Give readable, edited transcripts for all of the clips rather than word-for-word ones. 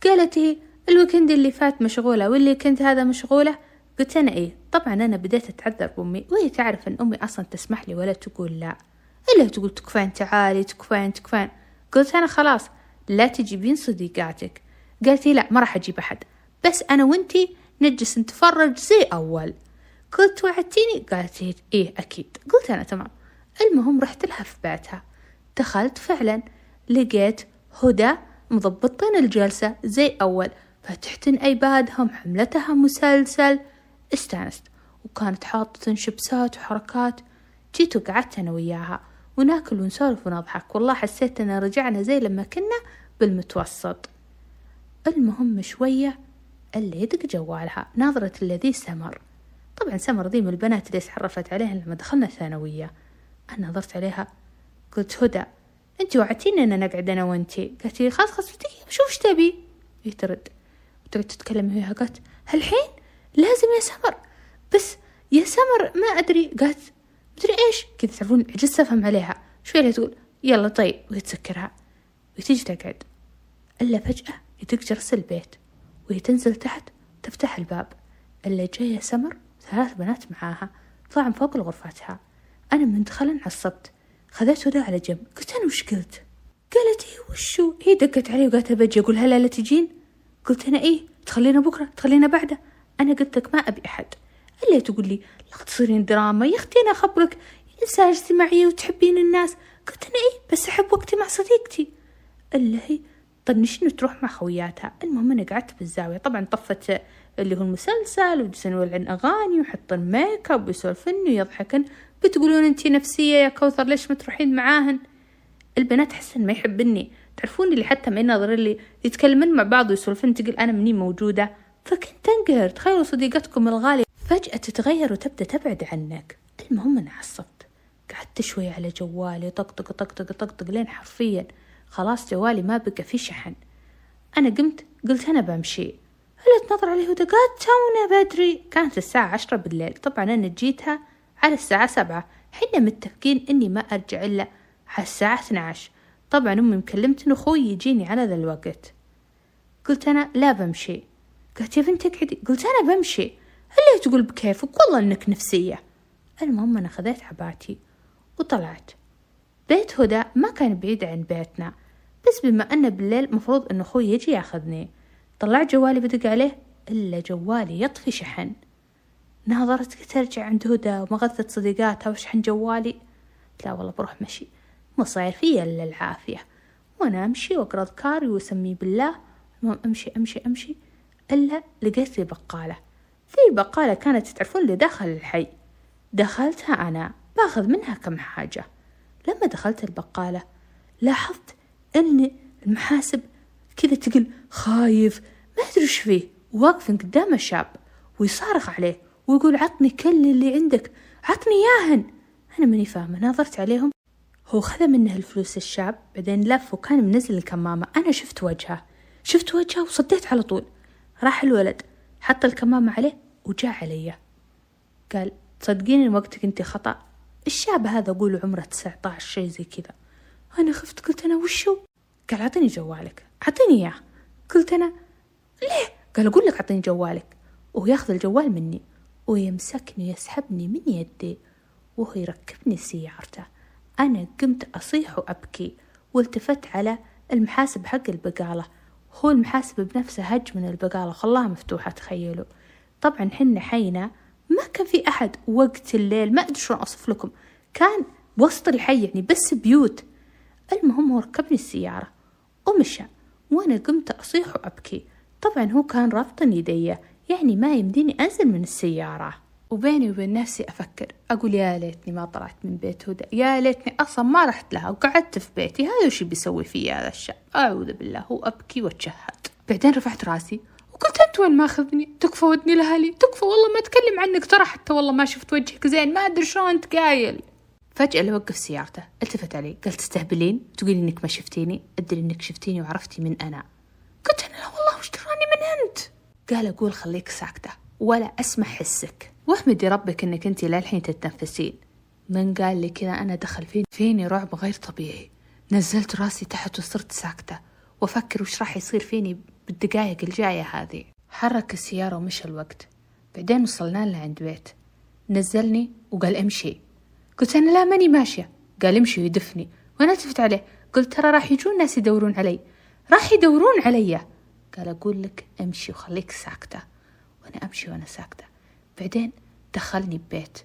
قالت إيه الويكند اللي فات مشغولة واللي كنت هذا مشغولة. قلت أنا إيه، طبعا أنا بديت أتعذر بأمي، وهي تعرف أن أمي أصلا تسمح لي ولا تقول لا، إلا تقول تكفين تعالي تكفين. قلت أنا خلاص لا تجيبين صديقاتك. قالت لا ما راح أجيب أحد، بس أنا وانتي نجلس نتفرج زي أول. قلت وعدتيني؟ قالت إيه أكيد. قلت أنا تمام. المهم رحت لها في بيتها، دخلت فعلا لقيت هدى مضبطين الجلسة زي أول، فتحتن أيبادهم، حملتها مسلسل، استانست، وكانت حاطة شبسات وحركات. جيت وقعدت أنا وياها وناكل ونسولف ونضحك، والله حسيت أن رجعنا زي لما كنا بالمتوسط. المهم شوية اللي يدق جوالها ناظرة الذي سمر. طبعا سمر ذي من البنات اللي تعرفت عليها لما دخلنا ثانوية. أنا نظرت عليها قلت هدى أنت وعدتيني أن نقعد أنا وأنتي. قالت لي خلاص دقيقة بشوف إيش تبي. ترد وتقعد تتكلم وياها. قالت هالحين لازم يا سمر، بس يا سمر ما أدري. قالت مدري إيش كذا، تعرفون عجزت أفهم عليها. شوي اللي تقول يلا طيب وهي تسكرها وتيجي تقعد، إلا فجأة يدق جرس البيت وهي تنزل تحت تفتح الباب. إلا جاية سمر 3 بنات معاها طلعوا فوق غرفتها. أنا من دخلن عصبت، خذيت هدى على جنب قلت أنا وش قلت؟ قالت إيه وشو؟ هي دقت علي وقالت بجي أقول هلا لا تجين. قلت أنا إيه تخلينا بكرة تخلينا بعده، أنا قلت لك ما أبي أحد. اللي تقول لي لا تصيرين دراما يا أختي، أنا أخبرك إنسانة اجتماعية وتحبين الناس. قلت أنا إيه بس أحب وقتي مع صديقتي. اللي هي طنشين وتروح مع خوياتها. المهم أنا قعدت بالزاوية، طبعا طفت اللي هو المسلسل وجلسنا نولعن أغاني وحطن ميك اب ويسولفن ويضحكن. بتقولون أنتي نفسية يا كوثر ليش ما تروحين معاهن؟ البنات حسن ما يحبني، تعرفون اللي حتى من نظر اللي يتكلمن مع بعض ويسولفن تقول أنا مني موجودة. فكنت أنقهر، تخيلوا صديقتكم الغالية فجأة تتغير وتبدأ تبعد عنك. المهم أنا عصبت، قعدت شوي على جوالي طق لين حرفيا خلاص جوالي ما بقى فيه شحن. أنا قمت قلت أنا بمشي. هلت نظر عليه ودقات تونا بدري، كانت الساعة 10 بالليل. طبعا أنا جيتها على الساعة 7، حنا متفقين إني ما أرجع إلا على الساعة 12. طبعا أمي مكلمت إن أخوي يجيني على ذا الوقت. قلت أنا لا بمشي. قالت يا بنتي اقعدي. قلت أنا بمشي. اللي تقول بكيفك والله إنك نفسية. المهم أنا خذيت عباتي وطلعت. بيت هدى ما كان بعيد عن بيتنا، بس بما أنه بالليل مفروض أن أخوي يجي ياخذني. طلعت جوالي بدق عليه إلا جوالي يطفي شحن. ناظرت قلت أرجع عند هدى ومغثت صديقاتها وشحن جوالي. لا والله بروح مشي، ما صاير فيا إلا العافية. وأنا أمشي وأقرأ أذكاري وأسمي بالله. المهم أمشي إلا لقيت لي بقالة. في بقالة كانت تعرفون اللي داخل الحي، دخلتها أنا باخذ منها كم حاجة. لما دخلت البقالة لاحظت أن المحاسب كذا تقل خايف ما أدري وش فيه، واقف قدام الشاب ويصارخ عليه ويقول عطني كل اللي عندك، عطني ياهن. أنا ماني فاهمة، ناظرت عليهم. هو خذ منه الفلوس الشاب، بعدين لف وكان منزل الكمامة. أنا شفت وجهه وصديت على طول. راح الولد حط الكمامة عليه وجاء علي قال تصدقين وقتك انت خطأ. الشاب هذا أقول عمره 19 شيء زي كذا. أنا خفت قلت أنا وشو؟ قال عطيني جوالك. عطيني إياه. قلت أنا ليه؟ قال أقول لك عطيني جوالك. وهو ياخذ الجوال مني ويمسكني يسحبني من يدي وهو يركبني سيارته. أنا قمت أصيح وأبكي والتفت على المحاسب حق البقالة. هو المحاسب بنفسه هج من البقالة خلاها مفتوحة. تخيلوا طبعا حنا حينا ما كان في أحد وقت الليل، ما أدري شلون أوصف لكم، كان وسط الحي يعني بس بيوت. المهم هو ركبني السيارة ومشى وأنا قمت أصيح وأبكي. طبعا هو كان رابطن يدي يعني ما يمديني أنزل من السيارة. وبيني وبين نفسي أفكر أقول يا ليتني ما طلعت من بيت هدى، يا ليتني أصلا ما رحت لها وقعدت في بيتي. هذا وش بيسوي في هذا الشاب؟ أعوذ بالله. وأبكي وأتشهد. بعدين رفعت راسي وقلت أنت وين ماخذني؟ تكفى ودني لهالي، تكفى والله ما أتكلم عنك ترى، حتى والله ما شفت وجهك زين، ما أدري شلون أنت قايل. فجأة اللي وقف سيارته التفت علي قال تستهبلين تقولي إنك ما شفتيني؟ أدري إنك شفتيني وعرفتي من أنا. قلت أنا لا والله وش دراني من أنت؟ قال أقول خليك ساكتة ولا أسمع حسك واحمدي ربك إنك أنت للحين تتنفسين. من قال لي كذا أنا دخل فيني رعب غير طبيعي. نزلت راسي تحت وصرت ساكتة وأفكر وش راح يصير فيني بالدقايق الجاية هذه. حرك السيارة ومشى الوقت. بعدين وصلنا له عند بيت، نزلني وقال امشي. قلت أنا لا ماني ماشية. قال امشي ويدفني، وأنا التفت عليه قلت ترى راح يجون ناس يدورون علي. راح يدورون علي. قال أقول لك امشي وخليك ساكتة. وأنا أمشي وأنا ساكتة. بعدين دخلني ببيت،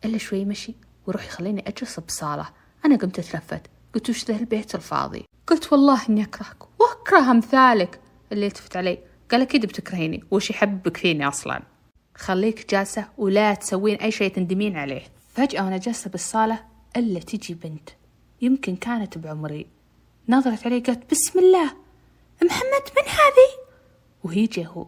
إلا شوي مشي وروح يخليني أجلس بصالة. أنا قمت أتلفت قلت وش ذا البيت الفاضي؟ قلت والله إني أكرهك وأكره أمثالك. اللي التفت علي قال أكيد بتكرهيني، وش يحبك فيني أصلا؟ خليك جالسة ولا تسوين أي شيء تندمين عليه. فجأة وأنا جالسة بالصالة إلا تجي بنت يمكن كانت بعمري، نظرت علي قالت بسم الله محمد من هذه؟ وهي جهو.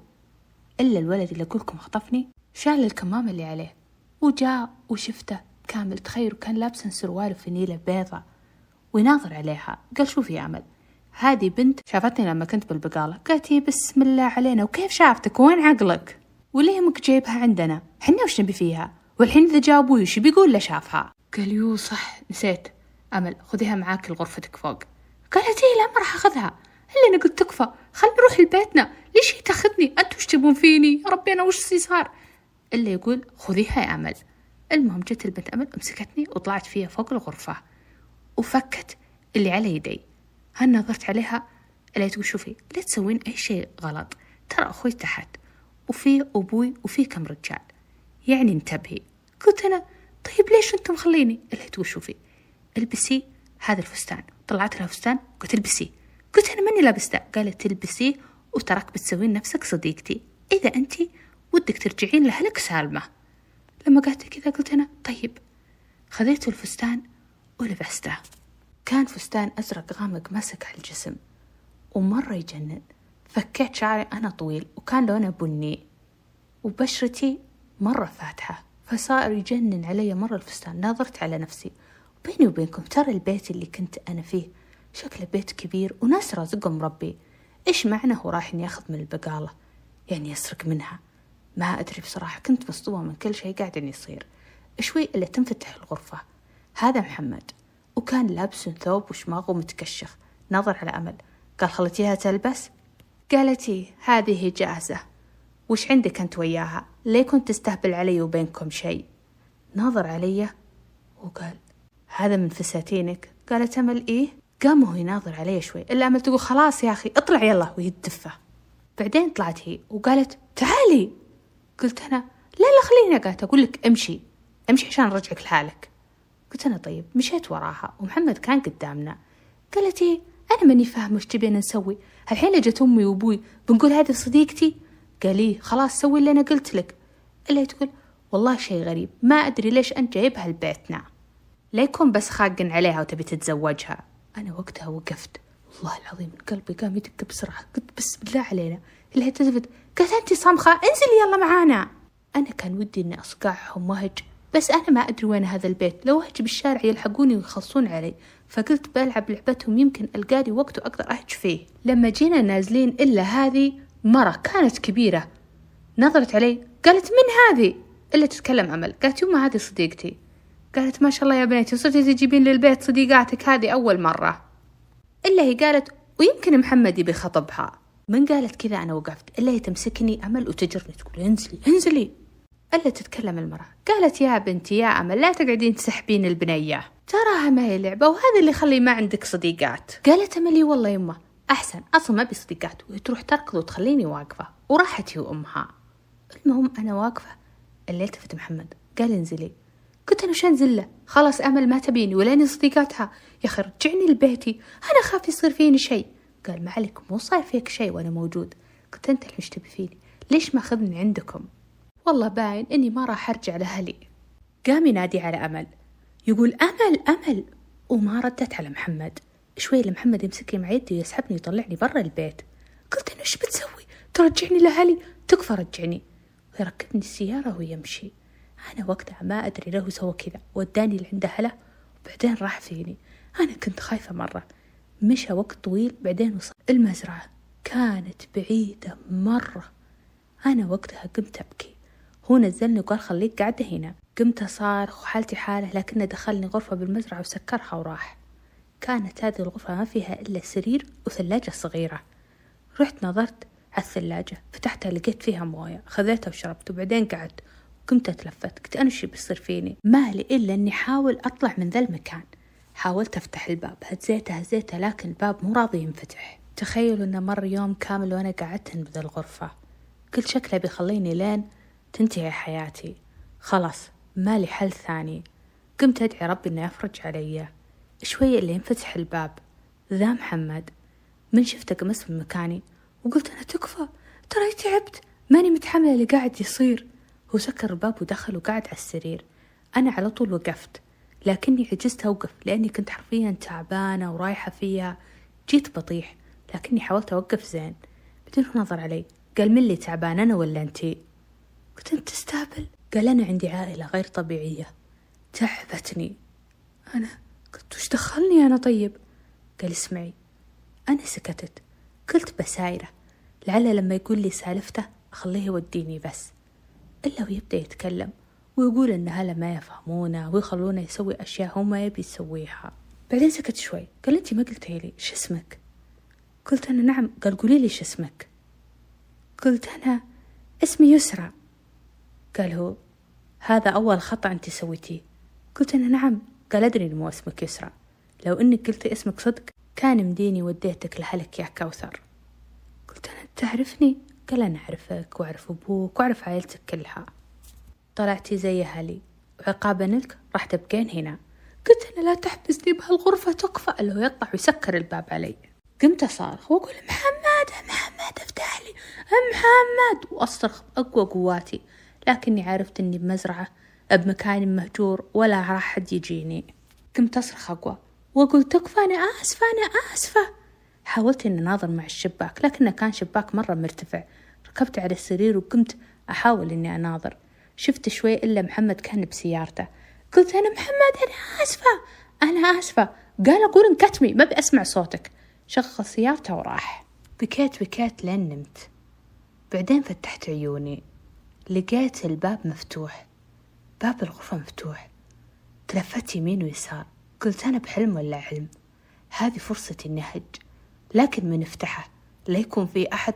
إلا الولد اللي أقولكم خطفني شال الكمامة اللي عليه وجاء وشفته كامل. تخيلوا كان لابسا سروال وفنيلة بيضة وناظر عليها. قال شوفي يا أمل، هذه بنت شافتني لما كنت بالبقالة قالت بسم الله علينا وكيف شافتك وين عقلك وليه يمك جايبها عندنا، حنا وش نبي فيها؟ والحين إذا جاء أبوي وش بيقول له شافها؟ قال يو صح نسيت، أمل خذيها معاك لغرفتك فوق. قالت لا ما راح أخذها، إلا أنا قلت تكفى خلني نروح لبيتنا، ليش هي تاخذني؟ أنتوا وش تبون فيني؟ يا ربي أنا وش صار؟ إلا يقول خذيها يا أمل. المهم جت البنت أمل ومسكتني وطلعت فيها فوق الغرفة وفكت اللي على يدي. هل نظرت عليها اللي تقول شوفي لا تسوين أي شيء غلط، ترى أخوي تحت وفي أبوي وفي كم رجال، يعني انتبهي. قلت أنا طيب ليش أنتم مخليني؟ اللي تقول شوفي البسي هذا الفستان. طلعت لها فستان قلت البسي. قلت أنا ماني لابسته. قالت تلبسيه وتراك بتسوين نفسك صديقتي، إذا أنت ودك ترجعين لأهلك سالمة. لما قالت كذا قلت أنا طيب. خذيت الفستان ولبسته. كان فستان أزرق غامق ماسك على الجسم ومرة يجنن. فكيت شعري أنا طويل وكان لونه بني وبشرتي مرة فاتحة، فصار يجنن علي مرة الفستان. ناظرت على نفسي بيني وبينكم ترى البيت اللي كنت أنا فيه شكله بيت كبير وناس رازقهم ربي، إيش معنى هو راح ياخذ من البقالة يعني يسرق منها؟ ما أدري بصراحة، كنت مصدومة من كل شيء قاعد يصير. شوي إلا تنفتح الغرفة، هذا محمد وكان لابس ثوب وشماغ ومتكشخ. نظر على أمل قال خلتيها تلبس؟ قالت هذه جاهزة، وش عندك أنت وياها؟ ليه كنت تستهبل علي وبينكم شيء؟ نظر علي وقال هذا من فساتينك؟ قالت أمل إيه؟ قام هو يناظر علي شوي، إلا أمل تقول خلاص يا أخي اطلع يلا ويدفه. بعدين طلعت هي وقالت تعالي. قلت أنا لا خليني. قالت أقول لك امشي عشان أرجعك لحالك. قلت أنا طيب. مشيت وراها ومحمد كان قدامنا. قالت أنا ماني فاهم وش تبين نسوي الحين؟ جت أمي وأبوي بنقول هذه صديقتي؟ قال خلاص سوي اللي أنا قلت لك. إلا تقول والله شيء غريب، ما أدري ليش أنت جايبها لبيتنا، ليكون بس خاقن عليها وتبي تتزوجها. أنا وقتها وقفت والله العظيم من قلبي قام يدق بسرعة. قلت بسم الله علينا. اللي هتلفت قالت أنت صمخة انزلي يلا معانا. أنا كان ودي إني أصقعهم وهج، بس أنا ما أدري وين هذا البيت، لو أهج بالشارع يلحقوني ويخلصون علي. فقلت بلعب لعبتهم يمكن ألقالي وقت وأقدر أهج فيه. لما جينا نازلين إلا هذه مرة كانت كبيرة نظرت علي قالت من هذه؟ إلا تتكلم أمل. قالت يما هذه صديقتي. قالت ما شاء الله يا بنتي صرتي تجيبين للبيت صديقاتك هذه أول مرة. إلا هي قالت ويمكن محمد يبي خطبها. من قالت كذا أنا وقفت. إلا هي تمسكني أمل وتجرني تقول انزلي. إلا تتكلم المرأة قالت يا بنتي يا أمل لا تقعدين تسحبين البنية، تراها ما هي لعبة وهذا اللي يخلي ما عندك صديقات. قالت أملي والله يما أحسن أصلا ما بي صديقات، وهي تروح تركض وتخليني واقفة وراحت هي وأمها. المهم أنا واقفة. اللي التفت محمد قال انزلي. قلت أنا وش أنزل له؟ خلاص أمل ما تبيني ولاني صديقاتها، يا أخي رجعني لبيتي أنا خاف يصير فيني شيء. قال ما عليك مو صاير فيك شيء وأنا موجود. قلت أنت اللي مش تبي فيني، ليش ما أخذني عندكم؟ والله باين إني ما راح أرجع لأهلي. قام ينادي على أمل يقول أمل وما ردت على محمد. شوي لمحمد يمسكني مع يدي ويسحبني ويطلعني برا البيت. قلت أنا إيش بتسوي؟ ترجعني لأهلي؟ تكفى رجعني. ويركبني السيارة ويمشي. أنا وقتها ما أدري له سوى كذا، وداني لعند أهله وبعدين راح فيني. أنا كنت خايفة مرة. مشى وقت طويل بعدين وصل المزرعة، كانت بعيدة مرة. أنا وقتها قمت أبكي. هو نزلني وقال خليك قاعدة هنا. قمت أصارخ وحالتي حالة، لكنه دخلني غرفة بالمزرعة وسكرها وراح. كانت هذه الغرفة ما فيها إلا سرير وثلاجة صغيرة. رحت نظرت على الثلاجة، فتحتها لقيت فيها موية، خذيتها وشربت، وبعدين قعدت وقمت أتلفت. قلت أنا شي بيصير فيني؟ مالي إلا أني حاول أطلع من ذا المكان. حاولت أفتح الباب، هزيته لكن الباب مو راضي ينفتح. تخيلوا أنه مر يوم كامل وأنا قعدتن بذا الغرفة. قلت شكله بيخليني لين تنتهي حياتي، خلاص مالي حل ثاني. قمت أدعي ربي أنه يفرج علي. شوية اللي ينفتح الباب، ذا محمد. من شفته قمصت من مكاني وقلت أنا تكفى، ترى تعبت، ماني متحملة اللي قاعد يصير. هو سكر الباب ودخل وقعد على السرير. أنا على طول وقفت، لكني عجزت أوقف لأني كنت حرفيا تعبانة ورايحة فيها. جيت بطيح لكني حاولت أوقف زين. بدون نظر علي قال من اللي تعبان، أنا ولا أنتي؟ قلت أنت تستهبل. قال أنا عندي عائلة غير طبيعية تعبتني. أنا قلت وش دخلني أنا طيب؟ قال اسمعي. أنا سكتت، قلت بسايرة لعل لما يقول لي سالفته أخليه يوديني بس. إلا ويبدأ يتكلم ويقول إن هلا ما يفهمونه ويخلونه يسوي أشياء هو ما يبي يسويها. بعدين سكت شوي، قال أنتي ما قلتي لي شو اسمك؟ قلت أنا نعم. قال قولي لي شو اسمك؟ قلت أنا اسمي يسرى. قال هو هذا أول خطأ أنت سويتيه. قلت أنا نعم. قال أدري إنه مو اسمك يسرى، لو إنك قلتي اسمك صدق كان مديني وديتك لهلك يا كوثر. قلت أنا تعرفني؟ قال أنا أعرفك وأعرف أبوك وأعرف عائلتك كلها، طلعتي زي أهلي، وعقابا لك راح تبقين هنا. قلت أنا لا تحبسني بهالغرفة تكفى. اللي هو يطلع ويسكر الباب علي. قمت أصارخ وأقول محمد افتح لي محمد، وأصرخ بأقوى قواتي، لكني عرفت أني بمزرعة بمكان مهجور ولا راح حد يجيني. قمت أصرخ أقوى وأقول تكفى، أنا آسفة. حاولت أن أناظر مع الشباك لكنه كان شباك مرة مرتفع. ركبت على السرير وقمت أحاول أني أناظر. شفت شوي إلا محمد كان بسيارته. قلت أنا محمد أنا آسفة. قال أقول انكتمي ما بأسمع صوتك. شغل سيارته وراح. بكيت لين نمت. بعدين فتحت عيوني لقيت الباب مفتوح، باب الغرفة مفتوح. تلفت يمين ويسار، قلت أنا بحلم ولا علم؟ هذه فرصتي النهج، لكن من افتحه لا يكون في أحد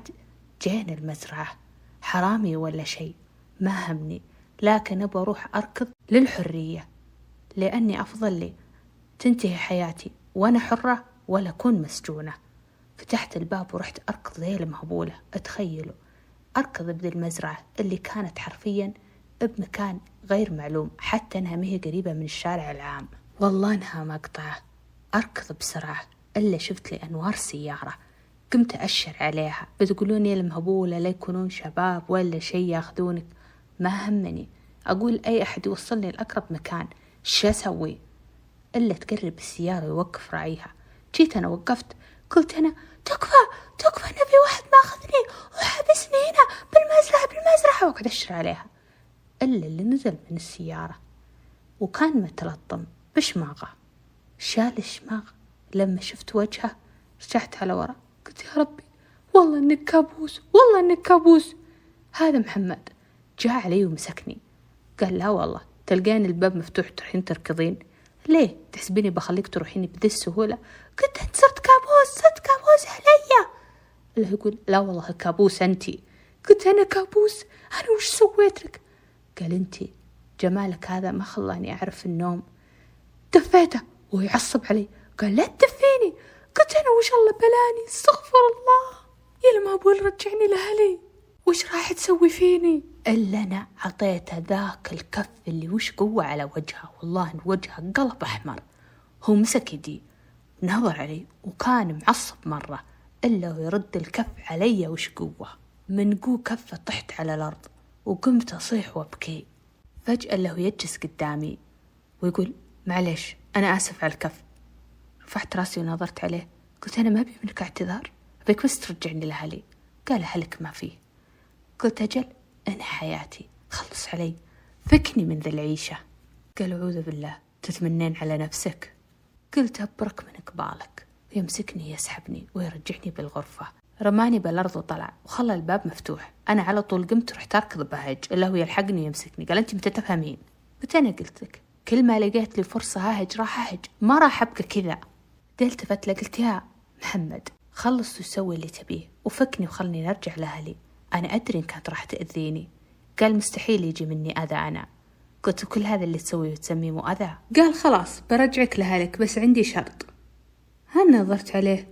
جين المزرعة، حرامي ولا شيء ما همني، لكن أبغى أروح أركض للحرية، لأني أفضل لي تنتهي حياتي وأنا حرة ولا أكون مسجونة. فتحت الباب ورحت أركض زي المهبولة. أتخيلوا أركض بذي المزرعة اللي كانت حرفيا بمكان غير معلوم، حتى أنها مهي قريبة من الشارع العام، والله أنها مقطعة. أركض بسرعة إلا شفت لي أنوار سيارة، قمت أشر عليها. بتقولوني المهبولة لا يكونون شباب ولا شيء ياخذونك، ما همني، أقول أي أحد يوصلني لأقرب مكان. شو أسوي إلا تقرب السيارة ويوقف راعيها. جيت أنا وقفت، قلت أنا تكفى أنا في واحد ماخذني وحبسني هنا بالمزرعة وقعد أشر عليها. إلا اللي نزل من السيارة وكان متلطم بشماغه، شال الشماغ. لما شفت وجهه رجعت على ورا، قلت يا ربي والله إنك كابوس. هذا محمد جاء علي ومسكني، قال لا والله تلقين الباب مفتوح تروحين تركضين، ليه تحسبيني بخليك تروحيني بذي السهولة؟ قلت أنت صرت كابوس عليا. اللي يقول لا والله كابوس أنتي. قلت أنا كابوس؟ أنا وش سويت لك؟ قال أنتي جمالك هذا ما خلاني أعرف النوم. دفيته وهو يعصب علي، قال لا تدفيني. قلت أنا وش الله بلاني، استغفر الله، يا لما أقول رجعني لأهلي، وش راح تسوي فيني؟ إلا أنا عطيته ذاك الكف اللي وش قوة على وجهه، والله إن وجهه قلب أحمر. هو مسك يدي نظر علي وكان معصب مرة، إلا ويرد الكف علي وش قوة. من قوة كفه طحت على الأرض وقمت أصيح وأبكي. فجأة له يجلس قدامي ويقول معليش أنا آسف على الكف. رفعت راسي ونظرت عليه، قلت أنا ما أبي منك اعتذار، أبيك بس ترجعني لأهلي. قال أهلك ما فيه. قلت أجل أنا حياتي، خلص علي، فكني من ذا العيشة. قال أعوذ بالله تتمنين على نفسك. قلت أبرك من قبالك. ويمسكني يسحبني ويرجعني بالغرفة، رماني بالأرض وطلع وخلى الباب مفتوح. أنا على طول قمت رحت أركض بهج، إلا هو يلحقني ويمسكني، قال أنت متى تفهمين؟ قلت أنا قلت لك كل ما لقيت لي فرصة هاهج راح أهج، ما راح أبقى كذا. التفت له قلت يا محمد خلص وسوي اللي تبيه وفكني وخلني نرجع لأهلي، أنا أدري إن كانت راح تأذيني. قال مستحيل يجي مني أذى أنا. قلت وكل هذا اللي تسويه وتسميه مو أذى؟ قال خلاص برجعك لأهلك بس عندي شرط. هل نظرت عليه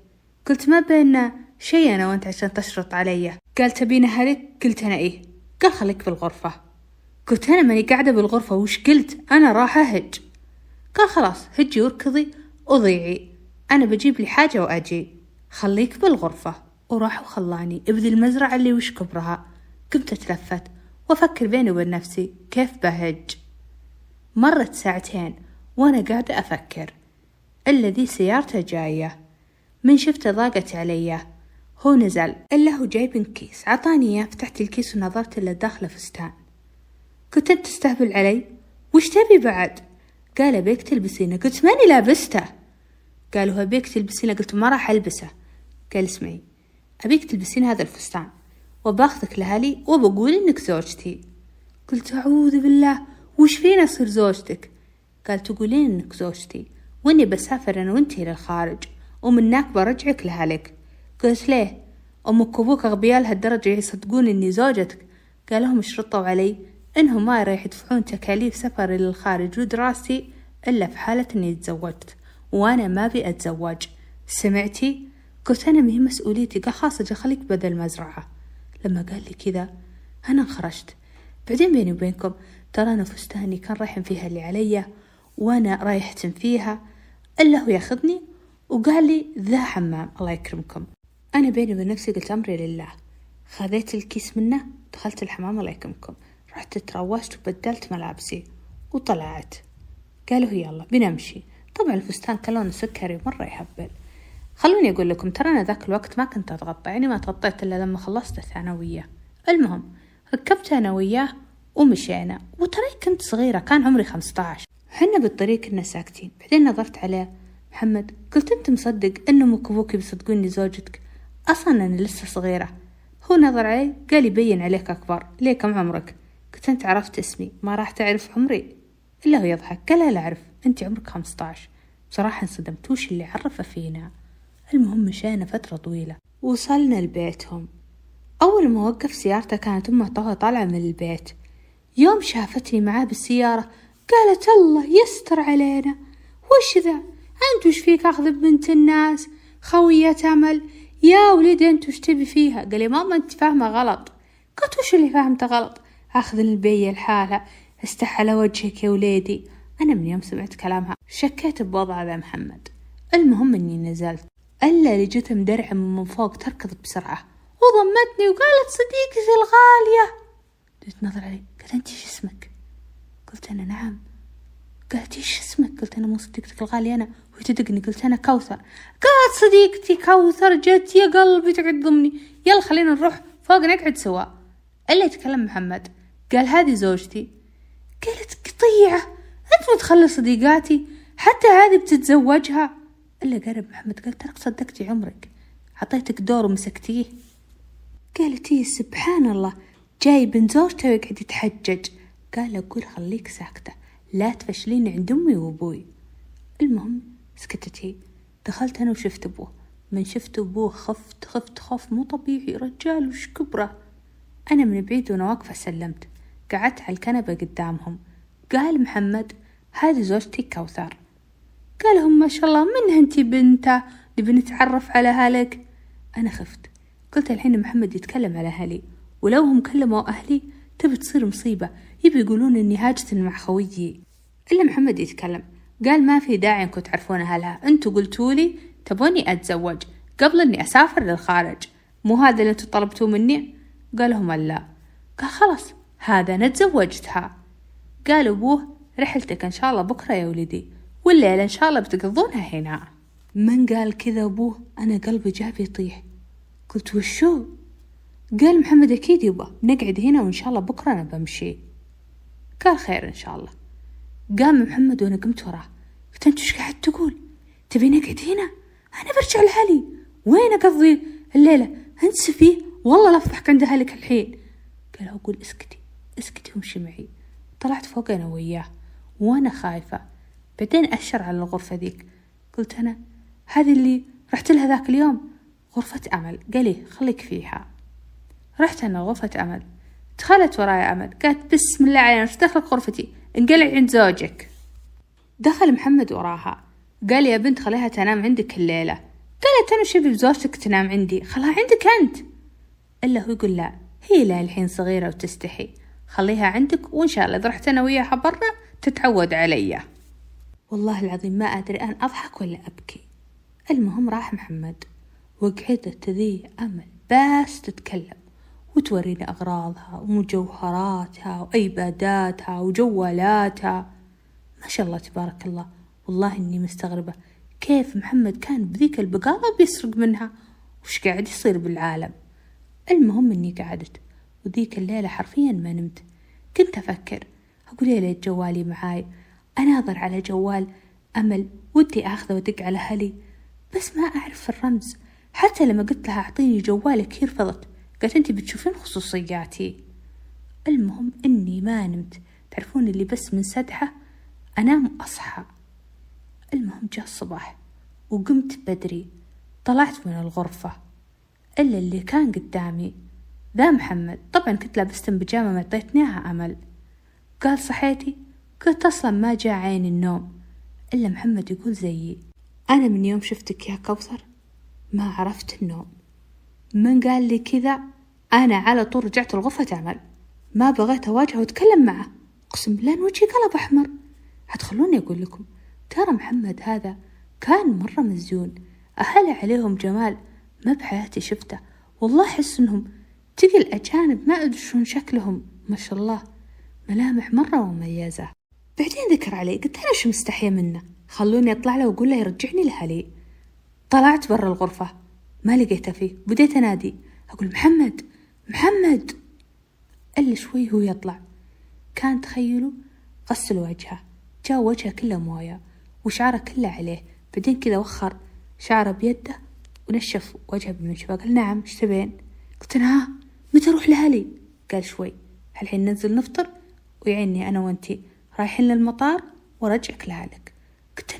قلت ما بيننا شيء أنا وأنت عشان تشرط علي. قال تبين أهلك؟ قلت أنا إيه. قال خليك بالغرفة. قلت أنا ماني قاعدة بالغرفة، وش قلت؟ أنا راح أهج. قال خلاص هجي واركضي وضيعي، أنا بجيب لي حاجة وأجي، خليك بالغرفة. وراح وخلاني ابذي المزرعة اللي وش كبرها. قمت أتلفت وأفكر بيني وبين نفسي كيف بهج. مرت ساعتين وأنا قاعدة أفكر، إلا ذي سيارته جاية. من شفته ضاقت علي. هو نزل إلا هو جايب كيس، عطاني إياه. فتحت الكيس ونظرت إلا داخله فستان. كنت أنت تستهبل علي؟ وش تبي بعد؟ قال أبيك تلبسينه. قلت ماني لابسته. قال هو أبيك تلبسينه. قلت ما راح ألبسه. قال اسمعي، أبيك تلبسين هذا الفستان وباخذك لهالي وبقول إنك زوجتي. قلت أعوذ بالله، وش فينا أصير زوجتك؟ قال تقولين إنك زوجتي وإني بسافر أنا وإنتي للخارج ومن هناك برجعك لهالك. قلت ليه؟ أمك وأبوك أغبياء لهالدرجة يصدقون إني زوجتك؟ قالهم شرطوا علي إنهم ما راح يدفعون تكاليف سفري للخارج ودراستي إلا في حالة إني تزوجت، وأنا ما بي أتزوج. سمعتي؟ قلت أنا مهي مسؤوليتي. قال خلاص أجي خليك بدل مزرعة. لما قال لي كذا أنا انخرجت. بعدين بيني وبينكم ترى أنا فستاني كان رايح فيها اللي علي وأنا رايحة فيها، إلا هو ياخذني وقال لي ذا حمام الله يكرمكم. أنا بيني وبين نفسي قلت أمري لله، خذيت الكيس منه دخلت الحمام الله يكرمكم، رحت تروشت وبدلت ملابسي وطلعت. قالوا يلا بنمشي. طبعا الفستان كان لونه سكري مرة يهبل. خلوني أقول لكم ترى أنا ذاك الوقت ما كنت أتغطى، يعني ما تغطيت إلا لما خلصت الثانوية. المهم ركبت أنا وياه ومشينا، وترى كنت صغيرة كان عمري 15. حنا بالطريق كنا ساكتين. بعدين نظرت عليه محمد قلت أنت مصدق إنه أمك وأبوك بيصدقوني زوجتك؟ أصلا أنا لسه صغيرة. هو نظر علي قال يبين عليك أكبر. ليه كم عمرك؟ قلت أنت عرفت اسمي ما راح تعرف عمري. إلا هو يضحك قال لا أعرف أنت عمرك 15. بصراحة انصدمت وش اللي عرفه فينا. المهم مشينا فترة طويلة وصلنا لبيتهم. أول ما وقف سيارته كانت أمه طالعة من البيت. يوم شافتني معاه بالسيارة قالت الله يستر علينا، وش ذا أنت وش فيك أخذ بنت الناس خوية أمل يا ولدي أنت وش تبي فيها؟ قال لي ماما أنت فاهمة غلط. قلت وش اللي فاهمته غلط؟ أخذ البية الحالة استح على وجهك يا وليدي. أنا من يوم سمعت كلامها شكيت بوضع ذا محمد. المهم أني نزلت إلا لجيت مدرعة من فوق تركض بسرعة وضمتني وقالت صديقتي الغالية. قلت نظر علي قالت أنت إيش اسمك؟ قلت أنا نعم. قالت إيش اسمك؟ قلت أنا مو صديقتك الغالية أنا. وهي تدقني قلت أنا كوثر. قالت صديقتي كوثر جت يا قلبي تقعد ضمني، يلا خلينا نروح فوق نقعد سوا. إلا يتكلم محمد قال هذه زوجتي. قالت قطيعة أنت متخلى صديقاتي حتى هذه بتتزوجها. إلا قرب محمد قال ترك صدقتي عمرك عطيتك دور ومسكتيه. قالت إيه سبحان الله جاي بن زوجته ويقعد يتحجج. قال أقول خليك ساكتة لا تفشلين عند أمي وأبوي. المهم سكتت هي. دخلت أنا وشفت أبوه. من شفت أبوه خفت خوف مو طبيعي. رجال وش كبره. أنا من بعيد وأنا واقفة سلمت. قعدت على الكنبة قدامهم. قال محمد هذه زوجتي كوثر. قالهم ما شاء الله منها انتي بنته نبي نتعرف على أهلك. أنا خفت قلت الحين محمد يتكلم على أهلي ولو هم كلموا أهلي تبي تصير مصيبة، يبي يقولون إني هاجت مع خويي. إلا محمد يتكلم قال ما في داعي انكم تعرفون أهلها، انتوا قلتولي تبوني أتزوج قبل إني أسافر للخارج، مو هذا اللي انتوا طلبتوه مني؟ قالهم لا. قال خلاص هذا أنا تزوجتها. قال أبوه رحلتك إن شاء الله بكرة يا ولدي والليلة إن شاء الله بتقضونها هنا. من قال كذا أبوه أنا قلبي جاب يطيح. قلت وشو؟ قال محمد أكيد يبا نقعد هنا وإن شاء الله بكرة أنا بمشي. قال خير إن شاء الله. قام محمد وأنا قمت وراه. قلت أنت إيش قاعد تقول؟ تبي نقعد هنا؟ أنا برجع لأهلي. وين أقضي الليلة؟ أنت سفيه والله لفحك عند أهلك الحين. قال أقول اسكتي وامشي معي. طلعت فوق أنا وياه وأنا خايفة. بعدين أشر على الغرفة ذيك. قلت أنا هذه اللي رحت لها ذاك اليوم. غرفة أمل. قال لي خليك فيها. رحت أنا غرفة أمل، دخلت ورايا أمل، قالت بسم الله علينا وش دخلك غرفتي، انقلعي عند زوجك. دخل محمد وراها، قال يا بنت خليها تنام عندك الليلة. قالت أنا شبي بزوجتك تنام عندي، خلها عندك أنت. إلا هو يقول لا، هي لا الحين صغيرة وتستحي، خليها عندك وإن شاء الله إذا رحت أنا وياها برا تتعود علي. والله العظيم ما أدري أن أضحك ولا أبكي. المهم راح محمد وقعدت ذي أمل بس تتكلم وتوريني أغراضها ومجوهراتها وأيباداتها وجوالاتها، ما شاء الله تبارك الله. والله إني مستغربة كيف محمد كان بذيك البقالة بيسرق منها، وش قاعد يصير بالعالم. المهم إني قعدت وذيك الليلة حرفيا ما نمت. كنت أفكر أقول يا ليت جوالي معاي، أناظر على جوال أمل ودي أخذه ودق على أهلي بس ما أعرف الرمز. حتى لما قلت لها أعطيني جوالك هي رفضت، قالت أنتي بتشوفين خصوصياتي. المهم إني ما نمت، تعرفون اللي بس من سدحة أنام أصحى. المهم جاء الصباح وقمت بدري، طلعت من الغرفة إلا اللي كان قدامي ذا محمد. طبعا كنت لابست بيجامة معطيتنيها أمل. قال صحيتي؟ قلت أصلا ما جاء عيني النوم. إلا محمد يقول زيي، أنا من يوم شفتك يا كوثر ما عرفت النوم. من قال لي كذا أنا على طول رجعت الغرفة أمل، ما بغيت أواجهه وأتكلم معه، أقسم بالله إن وجهي قلب أحمر. هتخلوني أقول لكم ترى محمد هذا كان مرة مزيون، أهل عليهم جمال ما بحياتي شفته. والله أحس إنهم تقل أجانب، ما أدري شلون شكلهم ما شاء الله، ملامح مرة مميزة. بعدين ذكر علي، قلت أنا شو مستحية منه، خلوني أطلع له وأقول له يرجعني لهالي. طلعت برا الغرفة ما لقيته فيه، بديت أنادي أقول محمد محمد. إلا شوي هو يطلع، كان تخيلوا غسل وجهه، جاء وجهه كله موية وشعره كله عليه، بعدين كذا وخر شعره بيده ونشف وجهه بالمنشفة. قال نعم ايش تبين؟ قلت ها متى اروح لهالي؟ قال شوي هالحين ننزل نفطر ويعني انا وانتي رايحين للمطار ورجعك لهالك. قلت